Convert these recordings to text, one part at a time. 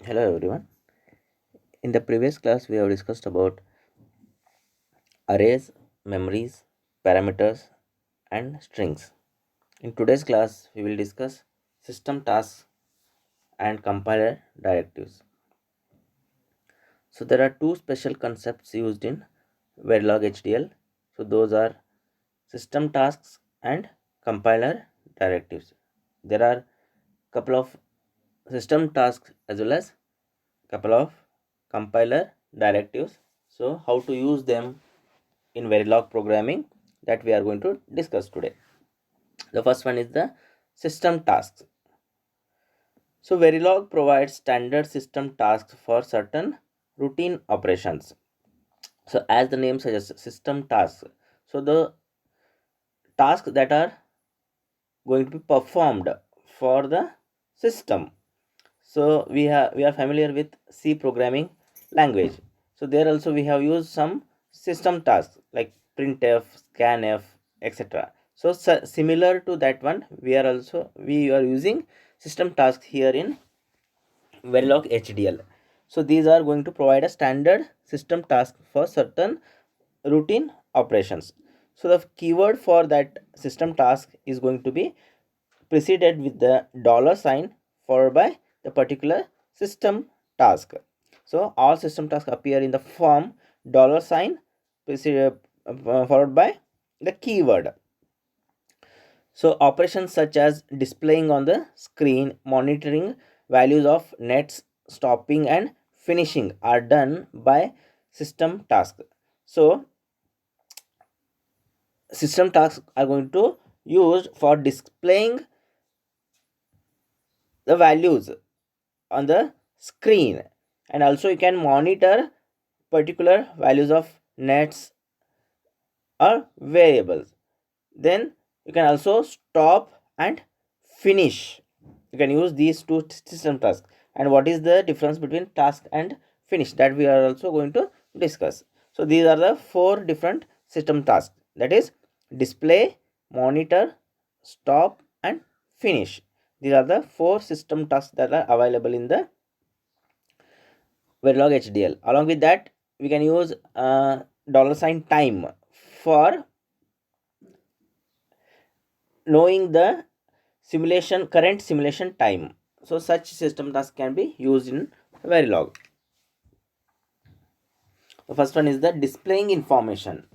Hello everyone. In the previous class, we have discussed about arrays, memories, parameters, and strings. In today's class, we will discuss system tasks and compiler directives. So there are two special concepts used in Verilog HDL. So those are system tasks and compiler directives. There are couple of system tasks as well as couple of compiler directives. So how to use them in Verilog programming, that we are going to discuss today. The first one is the system tasks. So Verilog provides standard system tasks for certain routine operations. So as the name suggests, system tasks. So the tasks that are going to be performed for the system. So we are familiar with C programming language. So there also we have used some system tasks like printf, scanf, etc. So similar to that one, we are using system tasks here in Verilog HDL. So these are going to provide a standard system task for certain routine operations. So the keyword for that system task is going to be preceded with the dollar sign followed by the particular system task. So all system tasks appear in the form dollar sign followed by the keyword. So operations such as displaying on the screen, monitoring values of nets, stopping and finishing are done by system task. So system tasks are going to used for displaying the values on the screen, and also you can monitor particular values of nets or variables. Then you can also stop and finish. You can use these two system tasks. And what is the difference between task and finish, that we are also going to discuss. So these are the four different system tasks, that is display, monitor, stop and finish. These are the four system tasks that are available in the Verilog HDL. Along with that, we can use dollar sign time for knowing the simulation current simulation time. So such system tasks can be used in Verilog. The first one is the displaying information.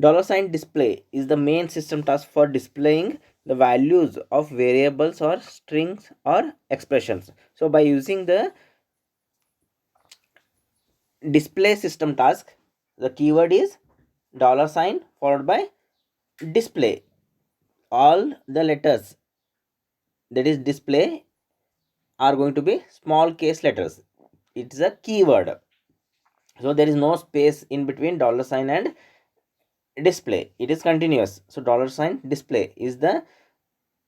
Dollar sign display is the main system task for displaying the values of variables or strings or expressions. So by using the display system task, the keyword is dollar sign followed by display. All the letters that is display are going to be small case letters. It's a keyword. So there is no space in between dollar sign and display. It is continuous. So dollar sign display is the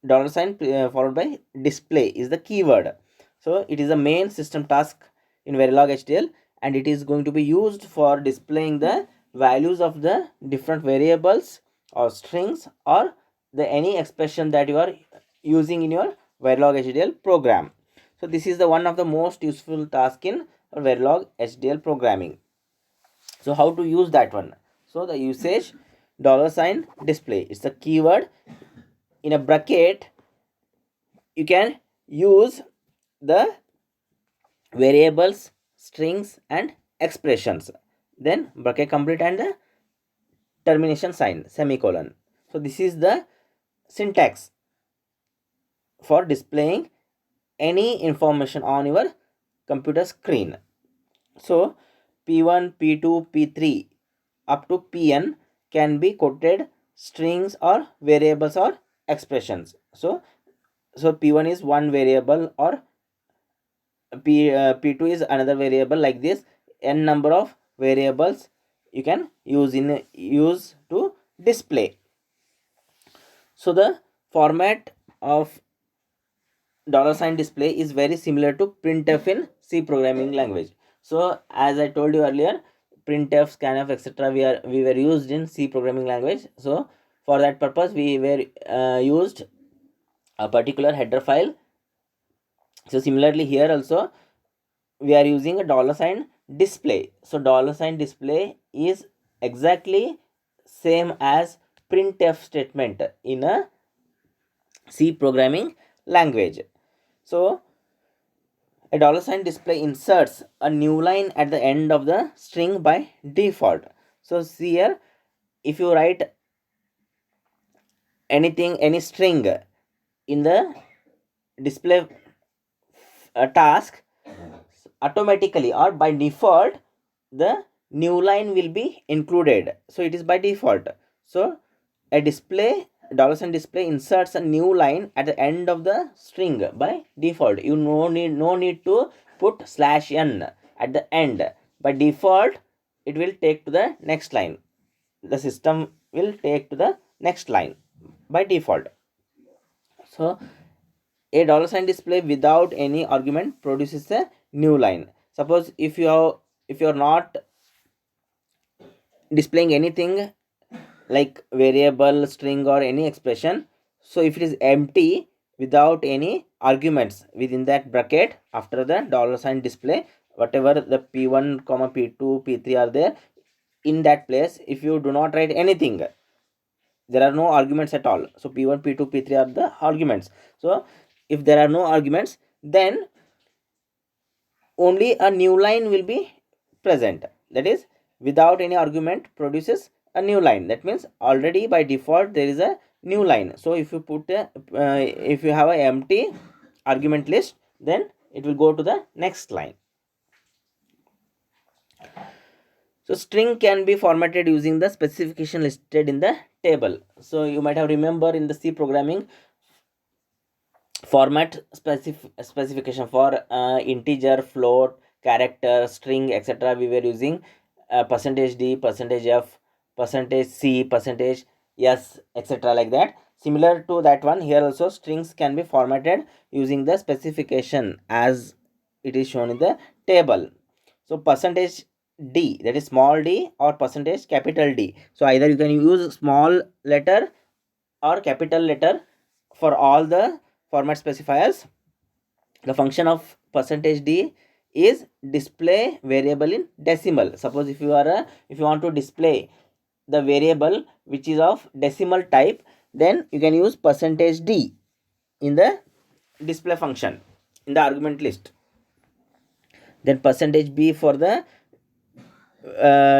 dollar sign followed by display is the keyword. So it is a main system task in Verilog HDL, and it is going to be used for displaying the values of the different variables or strings or the any expression that you are using in your Verilog HDL program. So this is the one of the most useful task in Verilog HDL programming. So how to use that one? So the usage dollar sign display, it's the keyword. In a bracket you can use the variables, strings and expressions, then bracket complete and the termination sign semicolon. So this is the syntax for displaying any information on your computer screen. So P1, P2, P3 up to Pn can be quoted strings or variables or expressions. So P1 is one variable or P2 is another variable, like this n number of variables you can use to display. So the format of dollar sign display is very similar to printf in C programming language. So as I told you earlier, printf, scanf, etc. we were used in C programming language. So for that purpose we were used a particular header file So similarly here also we are using a dollar sign display. So dollar sign display is exactly same as printf statement in a C programming language. So a dollar sign display inserts a new line at the end of the string by default. So see here, if you write anything, any string in the display task, automatically or by default the new line will be included. So it is by default. So a display dollar sign display inserts a new line at the end of the string by default. You no need to put /n at the end. By default it will take to the next line. The system will take to the next line by default. So a dollar sign display without any argument produces a new line. Suppose if you're not displaying anything like variable, string, or any expression, so if it is empty without any arguments within that bracket after the dollar sign display, whatever the p1 comma p2 p3 are there, in that place if you do not write anything, there are no arguments at all. So p1 p2 p3 are the arguments. So if there are no arguments, then only a new line will be present. That is, without any argument produces a new line. That means already by default there is a new line. So if you put if you have a empty argument list, then it will go to the next line. So string can be formatted using the specification listed in the table. So you might have remember in the C programming, format specification for integer, float, character, string, etc. we were using %d, %f, %c, %s, etc. like that. Similar to that one, here also strings can be formatted using the specification as it is shown in the table. So %d, that is small d, or capital D. So either you can use small letter or capital letter for all the format specifiers. The function of %d is display variable in decimal. Suppose if you want to display the variable which is of decimal type, then you can use %d in the display function in the argument list. Then %b for the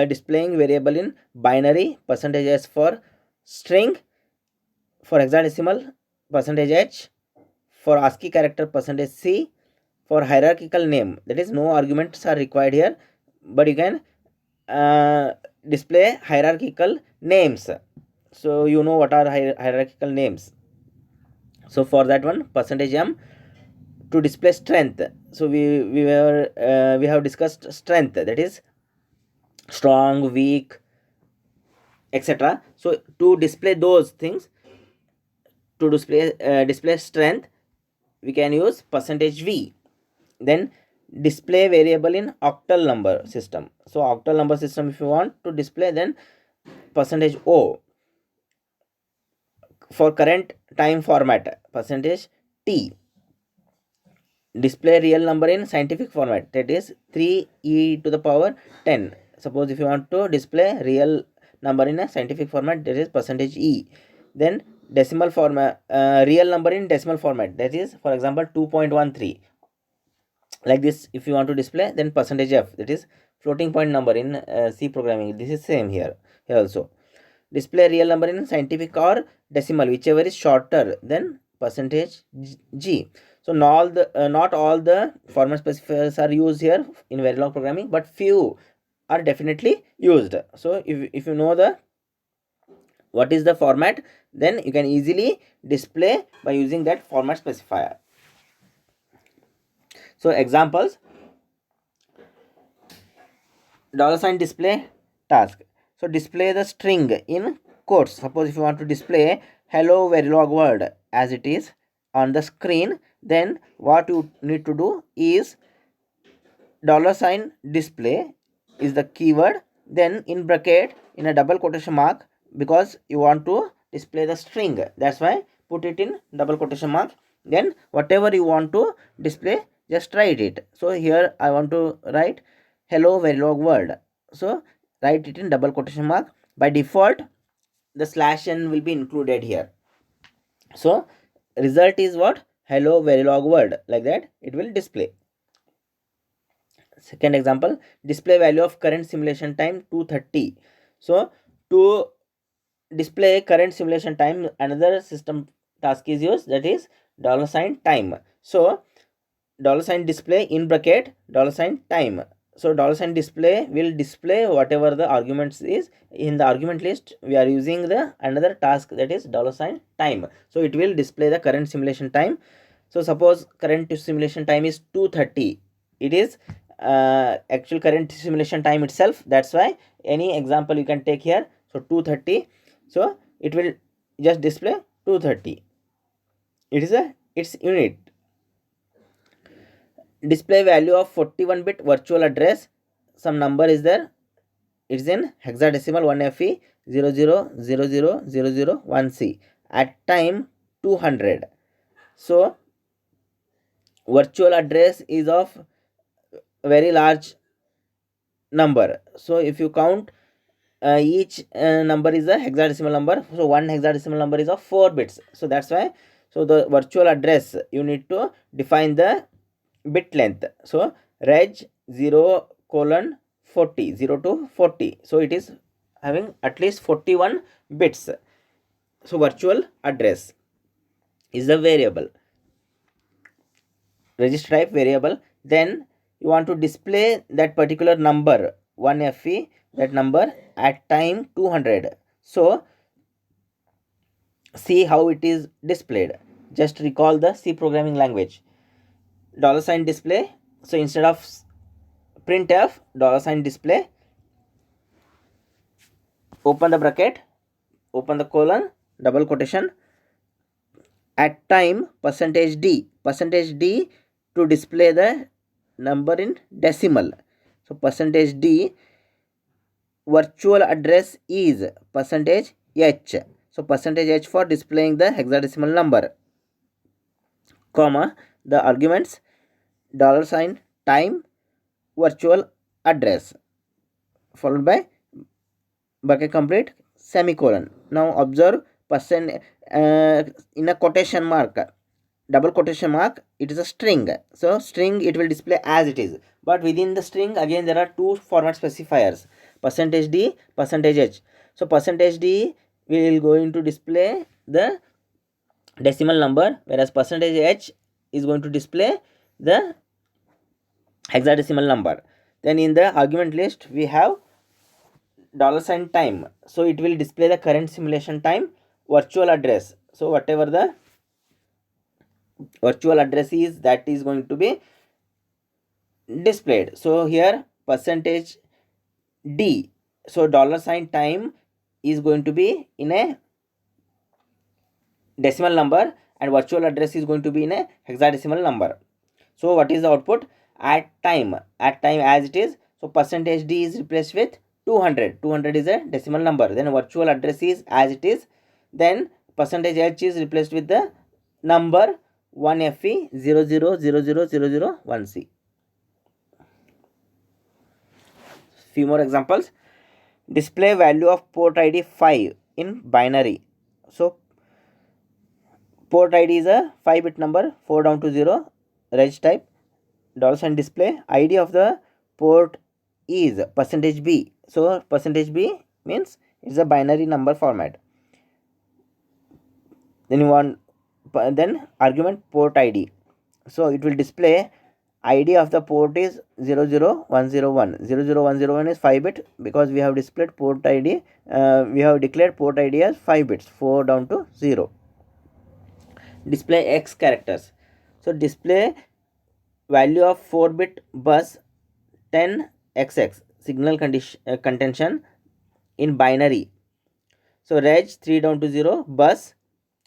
displaying variable in binary, %s for string, for hexadecimal %h, for ASCII character %c, for hierarchical name, that is no arguments are required here, but you can display hierarchical names. So you know what are hierarchical names. So for that one, %m to display strength. So we have discussed strength, that is strong, weak, etc. So to display those things, to display strength, we can use %v. Then display variable in octal number system. So octal number system, if you want to display, then %o. For current time format, %t. Display real number in scientific format, that is 3e to the power 10. Suppose if you want to display real number in a scientific format, that is %e. Then decimal format, real number in decimal format, that is for example 2.13. like this if you want to display, then %f, that is floating point number in C programming. This is same here also. Display real number in scientific or decimal, whichever is shorter than %g. So not all the format specifiers are used here in Verilog programming, but few are definitely used. So if you know what is the format, then you can easily display by using that format specifier. So examples: $ display task. So display the string in quotes. Suppose if you want to display hello Verilog world as it is on the screen, then what you need to do is $display is the keyword, then in bracket in a double quotation mark, because you want to display the string, that's why put it in double quotation mark. Then whatever you want to display, just write it. So here I want to write hello Verilog world. So write it in double quotation mark. By default, the slash n will be included here. So result is what? Hello Verilog world. Like that it will display. Second example, display value of current simulation time 230. So to display current simulation time, another system task is used, that is $time. So $display in bracket $time. So $display will display whatever the arguments is in the argument list. We are using the another task, that is $time. So it will display the current simulation time. So suppose current simulation time is 230. It is actual current simulation time itself. That's why any example you can take here. So 230. So it will just display 230. It is its unit. Display value of 41-bit virtual address. Some number is there. It's in hexadecimal 1FE 00000001C at time 200. So virtual address is of very large number. So if you count each number is a hexadecimal number. So one hexadecimal number is of 4 bits. So that's why. So the virtual address, you need to define the bit length. So reg 0:40, 0 to 40. So it is having at least 41 bits. So virtual address is a variable, register type variable. Then you want to display that particular number 1FE, that number at time 200. So see how it is displayed. Just recall the C programming language. $display. So instead of printf, $display, open the bracket, open the colon, double quotation, at time %d to display the number in decimal. So %d, virtual address is %h. So %h for displaying the hexadecimal number, comma, the arguments $time virtual address, followed by bracket complete, semicolon. Now observe percent in a quotation mark, double quotation mark, it is a string. So string, it will display as it is, but within the string again there are two format specifiers, %d, %h. So %d will going to display the decimal number, whereas %h is going to display the hexadecimal number. Then in the argument list we have $time. So it will display the current simulation time, virtual address. So whatever the virtual address is, that is going to be displayed. So here %d. So $time is going to be in a decimal number and virtual address is going to be in a hexadecimal number. So what is the output? At time as it is. So %d is replaced with 200. 200 is a decimal number. Then virtual address is as it is. Then %h is replaced with the number 1FE 00000001C. Few more examples. Display value of port ID 5 in binary. So port ID is a 5-bit number, 4 down to 0, reg type, $display. ID of the port is %b. So %b means it's a binary number format. Then you want argument port ID. So it will display ID of the port is 00101. 00101 is 5-bit because we have displayed port ID. We have declared port ID as 5 bits, 4 down to 0. Display X characters. So display value of 4-bit bus 10xx, signal contention in binary. So reg 3 down to 0, bus,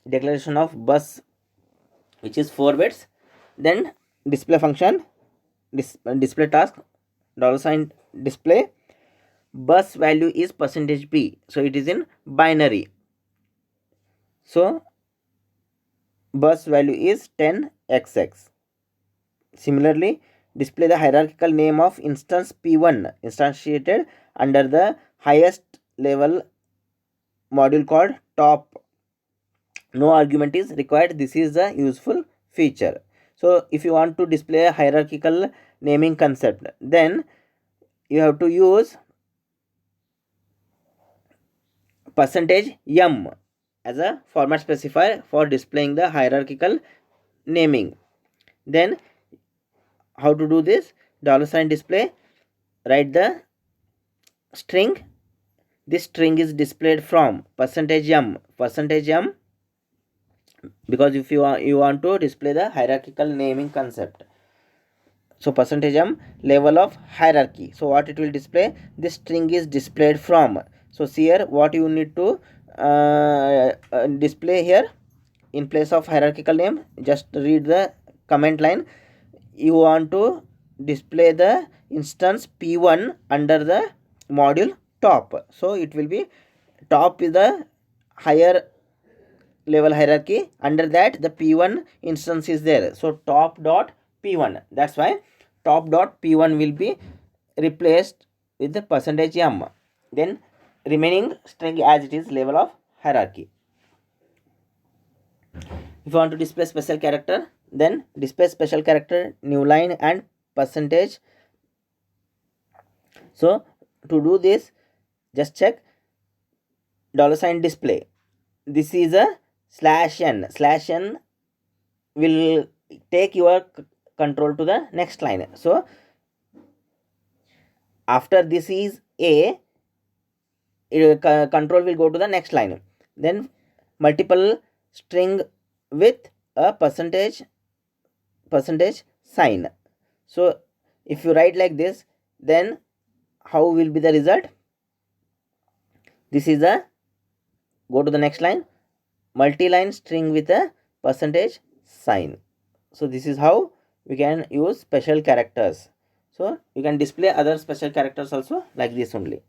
declaration of bus which is 4 bits. Then display function, display task, $display, bus value is %b. So it is in binary. So bus value is 10xx. Similarly, display the hierarchical name of instance P1 instantiated under the highest level module called top. No argument is required. This is a useful feature. So if you want to display a hierarchical naming concept, then you have to use %m as a format specifier for displaying the hierarchical naming. Then how to do this? $display, write the string. This string is displayed from %m, because if you want to display the hierarchical naming concept. So %m level of hierarchy. So what it will display? This string is displayed from. So here what you need to display here in place of hierarchical name, just read the comment line. You want to display the instance P1 under the module top. So it will be top is the higher level hierarchy, under that the P1 instance is there. So top dot P1, that's why top dot P1 will be replaced with the %m, then remaining string as it is level of hierarchy. If you want to display special character, then display special character new line and %. So to do this, just check $display. This is a /n will take your control to the next line. So after this is a, control will go to the next line. Then multiple string with a percentage sign. So if you write like this, then how will be the result? This is a, go to the next line, multi-line string with a percentage sign. So this is how we can use special characters. So you can display other special characters also like this only.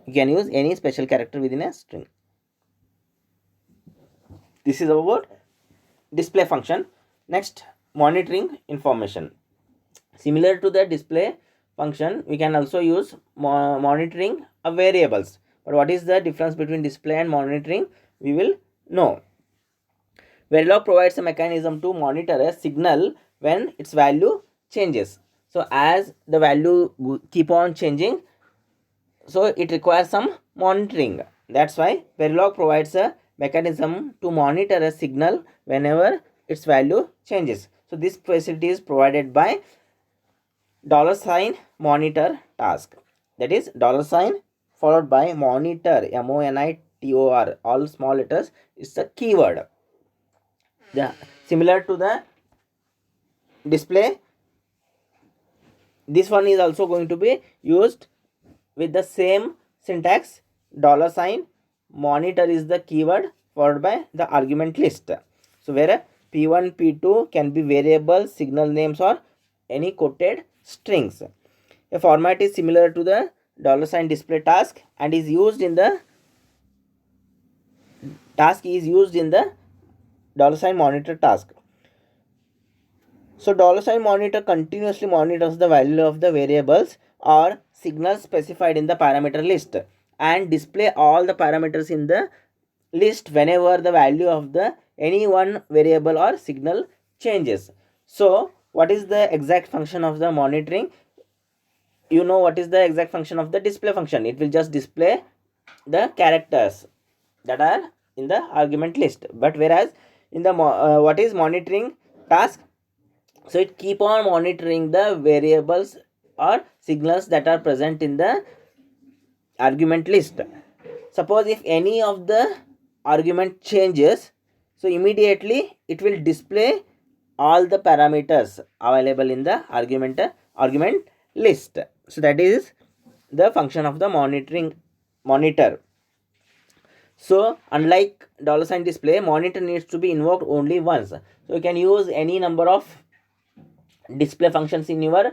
You can use any special character within a string. This is about display function. Next, monitoring information. Similar to the display function, we can also use monitoring of variables. But what is the difference between display and monitoring? We will know. Verilog provides a mechanism to monitor a signal when its value changes. So as the value keep on changing, so it requires some monitoring. That's why Verilog provides a mechanism to monitor a signal whenever its value changes. So this facility is provided by $monitor task. That is $, followed by monitor, MONITOR, all small letters, is the keyword. Similar to the display, this one is also going to be used with the same syntax. $monitor is the keyword followed by the argument list. So where P1, P2 can be variables, signal names, or any quoted strings. A format is similar to the $display task and is used in the $monitor task. So $monitor continuously monitors the value of the variables or signals specified in the parameter list and display all the parameters in the list whenever the value of the any one variable or signal changes. So what is the exact function of the monitoring? You know what is the exact function of the display function. It will just display the characters that are in the argument list. But whereas in the what is monitoring task? So it keep on monitoring the variables or signals that are present in the argument list. Suppose if any of the argument changes, so immediately it will display all the parameters available in the argument list. So that is the function of the monitor. So unlike $display, monitor needs to be invoked only once. So you can use any number of display functions in your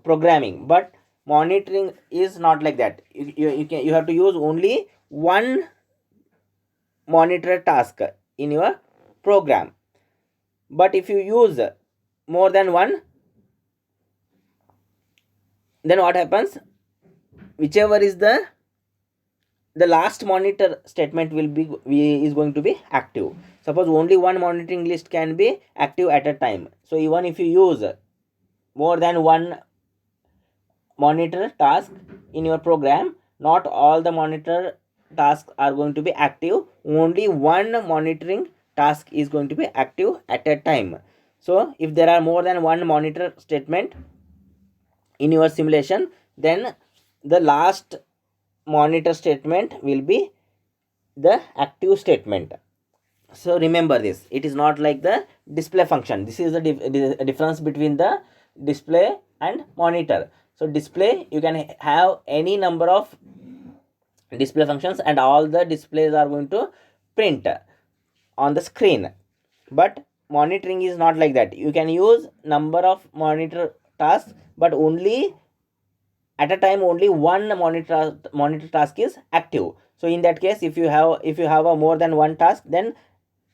programming, but monitoring is not like that. You have to use only one monitor task in your program. But if you use more than one, then what happens? Whichever is the last monitor statement will be is going to be active. Suppose only one monitoring list can be active at a time. So even if you use more than one monitor task in your program, not all the monitor tasks are going to be active. Only one monitoring task is going to be active at a time. So if there are more than one monitor statement in your simulation, then the last monitor statement will be the active statement. So remember this, it is not like the display function. This is the difference between the display and monitor. So display, you can have any number of display functions and all the displays are going to print on the screen. But monitoring is not like that. You can use number of monitor tasks, but only at a time only one monitor task is active. So in that case, if you have a more than one task, then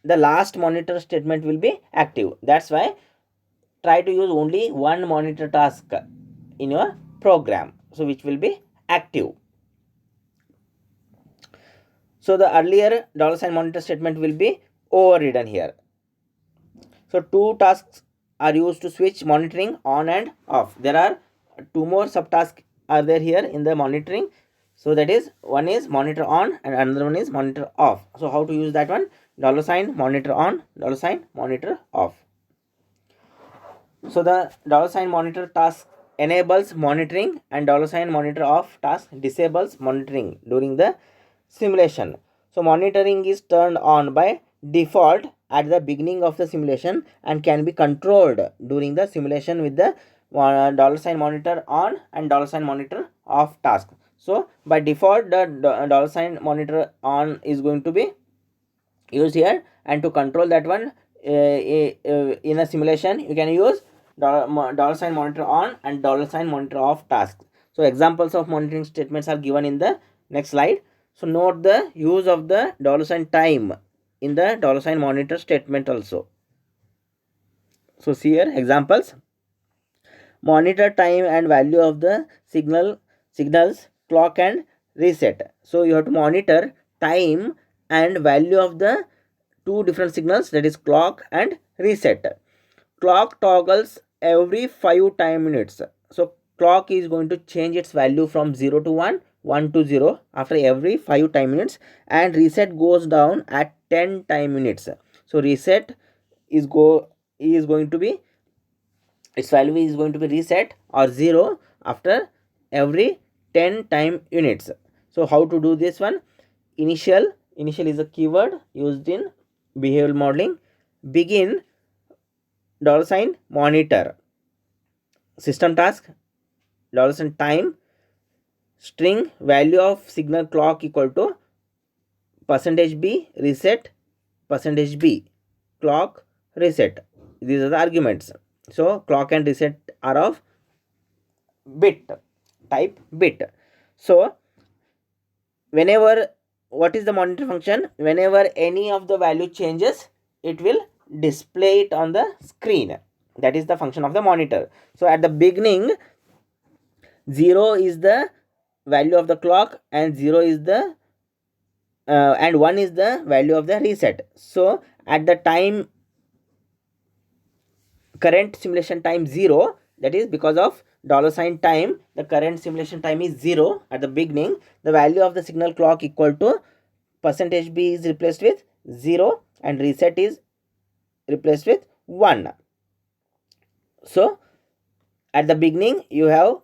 the last monitor statement will be active. That's why try to use only one monitor task in your program, so which will be active. So the earlier $sign monitor statement will be overridden here. So two tasks are used to switch monitoring on and off. There are two more subtasks are there here in the monitoring. So that is, one is monitor on and another one is monitor off. So how to use that one? $sign monitor on, $sign monitor off. So the $sign monitor task enables monitoring and $sign monitor off task disables monitoring during the simulation. So monitoring is turned on by default at the beginning of the simulation and can be controlled during the simulation with the $sign monitor on and $sign monitor off task. So by default, the $sign monitor on is going to be used here, and to control that one in a simulation, you can use $sign monitor on and $sign monitor off task. So examples of monitoring statements are given in the next slide. So note the use of the $sign time in the $sign monitor statement also. So see here examples: monitor time and value of the signals clock and reset. So you have to monitor time and value of the two different signals, that is clock and reset. Clock toggles every 5 time minutes. So clock is going to change its value from 0 to 1, 1 to 0 after every 5 time minutes, and reset goes down at 10 time minutes. So reset is going to be, its value is going to be reset or 0 after every 10 time units. So how to do this one? Initial is a keyword used in behavioral modeling. Begin $sign monitor, system task $sign time, string value of signal clock equal to %b reset, %b clock reset. These are the arguments. So clock and reset are of bit type bit. So whenever, what is the monitor function? Whenever any of the value changes, it will display it on the screen. That is the function of the monitor. So at the beginning, 0 is the value of the clock and 0 is the and 1 is the value of the reset. So at the time, current simulation time 0, that is because of $sign time, the current simulation time is 0 at the beginning. The value of the signal clock equal to %b is replaced with 0 and reset is replaced with 1. So at the beginning, you have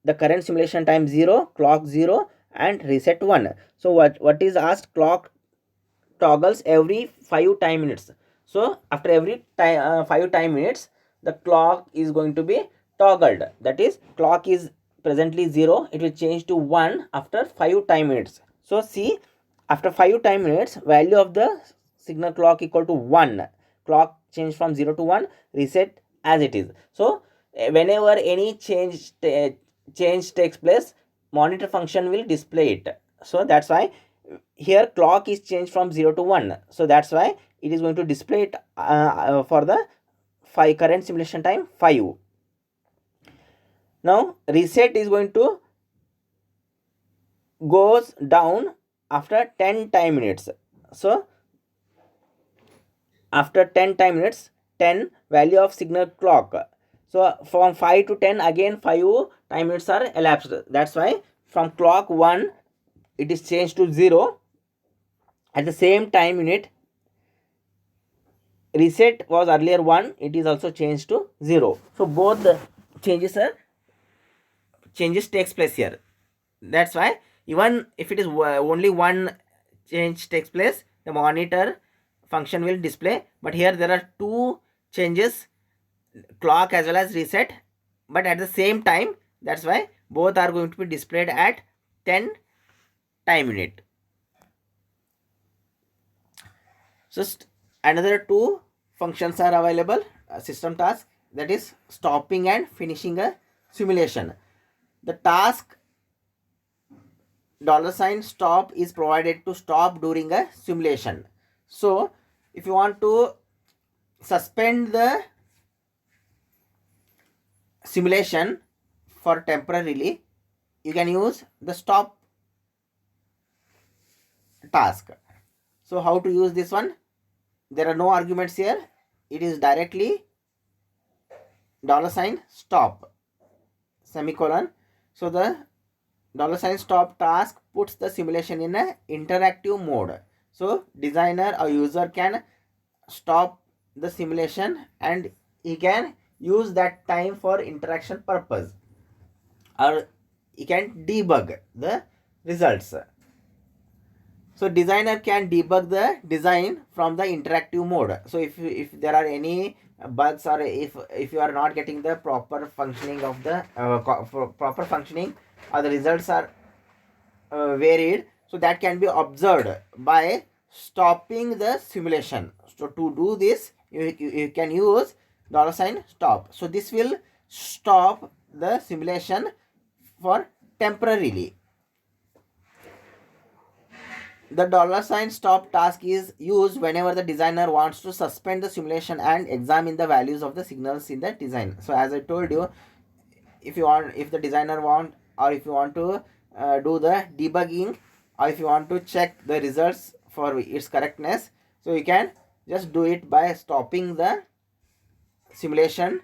the current simulation time 0, clock 0 and reset 1. So what is asked? Clock toggles every 5 time minutes. So after every 5 time minutes, the clock is going to be toggled. That is, clock is presently 0, it will change to 1 after 5 time minutes. So see, after 5 time minutes, value of the signal clock equal to 1. Clock change from 0 to 1, reset as it is. So whenever any change takes place, monitor function will display it. So that's why here clock is changed from 0 to 1. So that's why it is going to display it for the 5, current simulation time 5. Now reset is going to goes down after 10 time minutes. So after 10 time minutes, 10 value of signal clock. So from 5 to 10, again 5 time minutes are elapsed. That's why from clock 1 it is changed to 0. At the same time unit, reset was earlier 1, it is also changed to 0. So both the changes takes place here. That's why even if it is only one change takes place, the monitor function will display. But here there are two changes, clock as well as reset, but at the same time. That's why both are going to be displayed at 10 time unit. So another two functions are available, system task, that is stopping and finishing a simulation. The task $stop is provided to stop during a simulation. So if you want to suspend the simulation for temporarily, you can use the stop task. So how to use this one? There are no arguments here. It is directly $stop semicolon. So the $stop task puts the simulation in a interactive mode. So designer or user can stop the simulation and he can use that time for interaction purpose, or he can debug the results. So designer can debug the design from the interactive mode. So if there are any bugs, or if you are not getting the proper functioning of the proper functioning, or the results are varied, so that can be observed by stopping the simulation. So to do this, you can use $stop. So this will stop the simulation for temporarily. The $stop task is used whenever the designer wants to suspend the simulation and examine the values of the signals in the design. So as I told you, if the designer want, or if you want to do the debugging, or if you want to check the results for its correctness, so you can just do it by stopping the simulation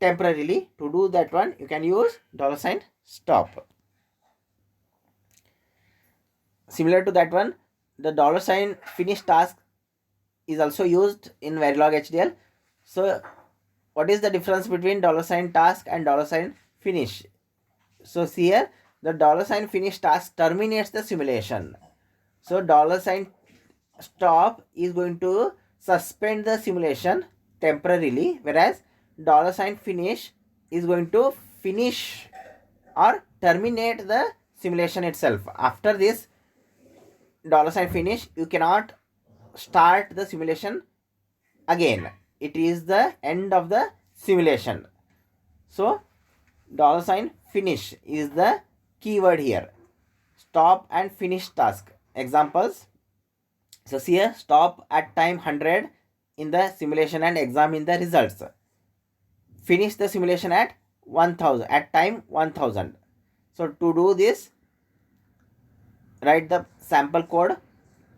temporarily. To do that one, you can use $stop. Similar to that one, the $finish task is also used in Verilog HDL. So what is the difference between $task and $finish? So see here, the $finish task terminates the simulation. So $stop is going to suspend the simulation temporarily, whereas $finish is going to finish or terminate the simulation itself. After this $finish, you cannot start the simulation again. It is the end of the simulation. So $finish is the keyword here. Stop and finish task. Examples. So here, stop at time 100 in the simulation and examine the results. Finish the simulation at 1000 at time 1000. So to do this, write the sample code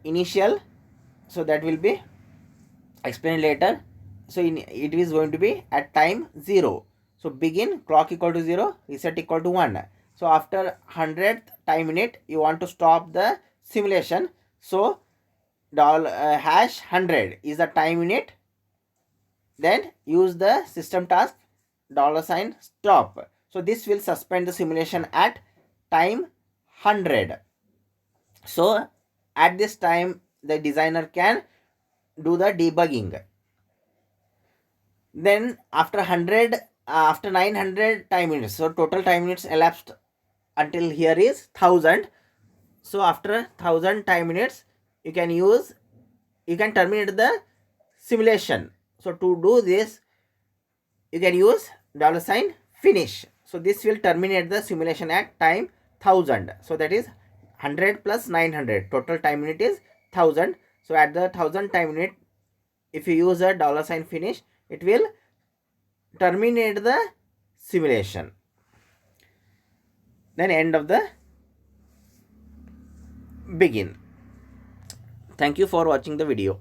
initial, so that will be explained later. So it is going to be at time 0. So begin, clock equal to 0, reset equal to 1. So after 100th time unit, you want to stop the simulation. So $100 is the time unit. Then use the system task $stop. So this will suspend the simulation at time 100. So at this time, the designer can do the debugging. Then after 900 time units, so total time units elapsed until here is 1000. So after 1000 time units, you can terminate the simulation. So to do this, you can use $finish. So this will terminate the simulation at time 1000. So that is 100 plus 900. Total time unit is 1000. So at the 1000 time unit, if you use a $finish, it will terminate the simulation, then end of the begin. Thank you for watching the video.